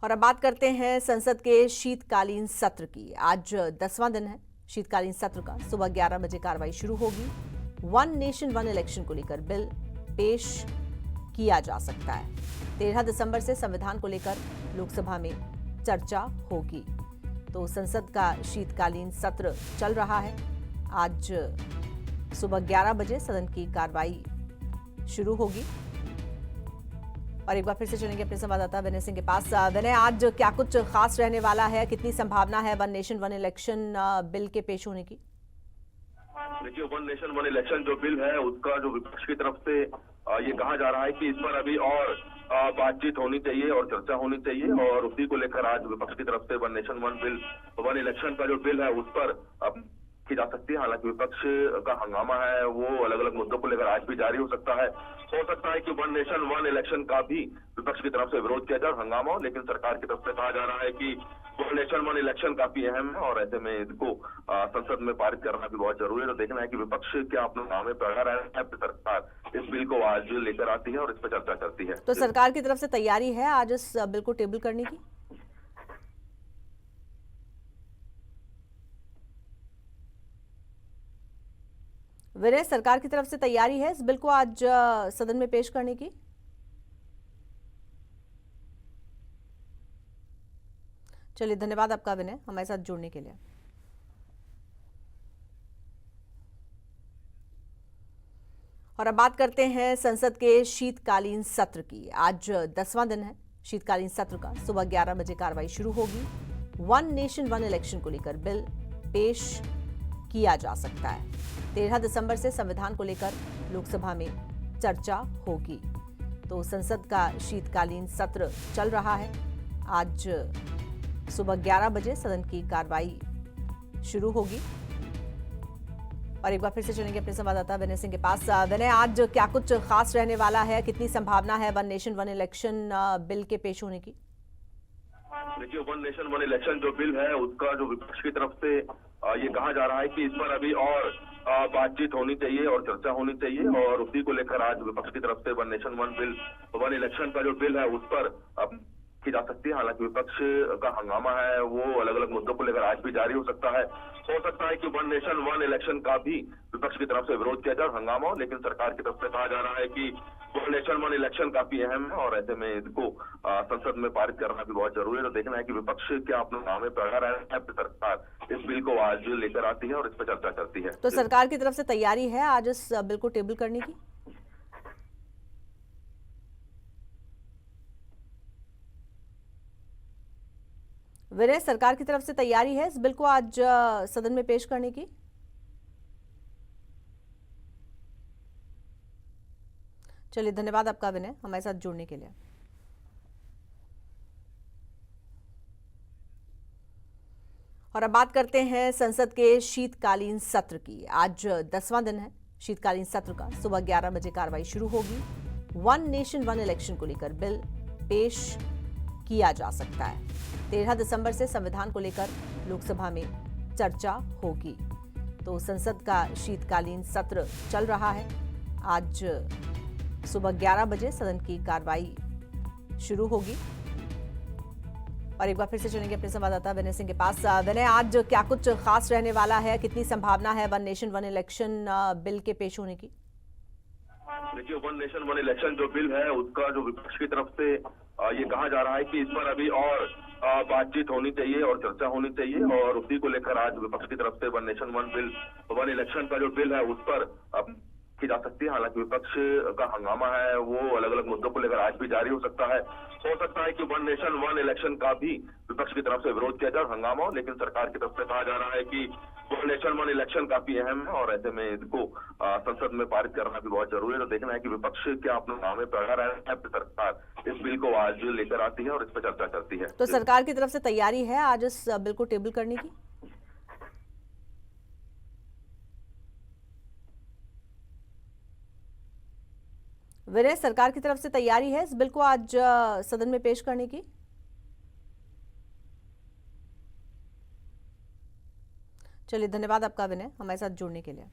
और अब बात करते हैं संसद के शीतकालीन सत्र की। आज 10वां दिन है शीतकालीन सत्र का। सुबह 11 बजे कार्रवाई शुरू होगी। वन नेशन वन इलेक्शन को लेकर बिल पेश किया जा सकता है। 13 दिसंबर से संविधान को लेकर लोकसभा में चर्चा होगी। तो संसद का शीतकालीन सत्र चल रहा है। आज सुबह 11 बजे सदन की कार्रवाई शुरू होगी। और एक बार फिर से चलेंगे अपने संवाददाता विनय सिंह के पास। विनय, आज क्या कुछ खास रहने वाला है? कितनी संभावना है one nation one election bill के पेश होने की? देखिए, वन नेशन वन इलेक्शन जो बिल है उसका जो विपक्ष की तरफ से ये कहा जा रहा है कि इस पर अभी और बातचीत होनी चाहिए और चर्चा होनी चाहिए, और उसी को लेकर आज विपक्ष की तरफ से one nation one bill one election का जो बिल है उस पर की जा सकती है। हालांकि विपक्ष का हंगामा है वो अलग अलग मुद्दों को लेकर आज भी जारी हो सकता है। हो सकता है कि वन नेशन वन इलेक्शन का भी विपक्ष की तरफ से विरोध किया जाए, हंगामा हो, लेकिन सरकार की तरफ से कहा जा रहा है कि वन नेशन वन इलेक्शन काफी अहम है और ऐसे में इसको संसद में पारित करना भी बहुत जरूरी है। तो देखना है कि विपक्ष क्या अपने नामे पर अड़ा रहा है, सरकार इस बिल को आज लेकर आती है और इस पर चर्चा करती है। तो सरकार की तरफ से तैयारी है आज इस बिल को टेबल करने की? विनय, सरकार की तरफ से तैयारी है इस बिल को आज सदन में पेश करने की? चलिए, धन्यवाद आपका विनय, हमारे साथ जुड़ने के लिए। और अब बात करते हैं संसद के शीतकालीन सत्र की। आज 10वां दिन है शीतकालीन सत्र का। सुबह 11 बजे कार्रवाई शुरू होगी। वन नेशन वन इलेक्शन को लेकर बिल पेश किया जा सकता है। 13 दिसंबर से संविधान को लेकर लोकसभा में चर्चा होगी। तो संसद का शीतकालीन सत्र चल रहा है। आज सुबह 11 बजे सदन की कार्रवाई शुरू होगी। और एक बार फिर से चलेंगे अपने संवाददाता विनय सिंह के पास। विनय, आज क्या कुछ खास रहने वाला है? कितनी संभावना है one nation one election bill के पेश होने की? देखिए, वन नेशन वन इलेक्शन जो बिल है उसका जो विपक्ष की तरफ से ये कहा जा रहा है कि इस पर अभी और बातचीत होनी चाहिए और चर्चा होनी चाहिए, और उसी को लेकर आज विपक्ष की तरफ से one nation one bill one election का जो बिल है उस पर की जा सकती है। हालांकि विपक्ष का हंगामा है वो अलग अलग मुद्दों को लेकर आज भी जारी हो सकता है। हो सकता है कि वन नेशन वन इलेक्शन का भी विपक्ष की तरफ से विरोध किया जाए, हंगामा हो, लेकिन सरकार की तरफ से कहा जा रहा है कि वन नेशन वन इलेक्शन काफी अहम है और ऐसे में इसको संसद में पारित करना भी बहुत जरूरी है। तो देखना है कि विपक्ष क्या अपने नामे पर अड़ा रहा है, सरकार इस बिल को आज लेकर आती है और इस पर चर्चा करती है। तो सरकार की तरफ से तैयारी है आज इस बिल को टेबल करने की? विनय, सरकार की तरफ से तैयारी है इस बिल को आज सदन में पेश करने की? चलिए, धन्यवाद आपका विनय, हमारे साथ जुड़ने के लिए। और अब बात करते हैं संसद के शीतकालीन सत्र की। आज 10वां दिन है शीतकालीन सत्र का। सुबह 11 बजे कार्रवाई शुरू होगी। वन नेशन वन इलेक्शन को लेकर बिल पेश किया जा सकता है। 13 दिसंबर से संविधान को लेकर लोकसभा में चर्चा होगी। तो संसद का शीतकालीन सत्र चल रहा है। आज सुबह 11 बजे सदन की कार्रवाई शुरू होगी। और एक बार फिर से चलेंगे अपने संवाददाता विनय सिंह के पास। विनय, आज क्या कुछ खास रहने वाला है? कितनी संभावना है one nation one election bill के पेश होने की? देखिए, वन नेशन वन इलेक्शन जो बिल है उसका जो विपक्ष की तरफ से ये कहा जा रहा है कि इस पर अभी और बातचीत होनी चाहिए और चर्चा होनी चाहिए, और उसी को लेकर आज विपक्ष की तरफ से one nation one bill one election का जो बिल है उस पर की जा सकती है। हालांकि विपक्ष का हंगामा है वो अलग अलग मुद्दों को लेकर आज भी जारी हो सकता है। हो सकता है कि वन नेशन वन इलेक्शन का भी विपक्ष की तरफ से विरोध किया जाए, हंगामा हो, लेकिन सरकार की तरफ से कहा जा रहा है कि वन नेशन वन इलेक्शन काफी अहम है और ऐसे में इसको संसद में पारित करना भी बहुत जरूरी है। तो देखना है कि विपक्ष क्या अपने नामे पर अड़ा रहा है, सरकार इस बिल को आज लेकर आती है और इस पर चर्चा करती है। तो सरकार की तरफ से तैयारी है आज इस बिल को टेबल करने की? विनय, सरकार की तरफ से तैयारी है इस बिल को आज सदन में पेश करने की? चलिए, धन्यवाद आपका विनय, हमारे साथ जुड़ने के लिए।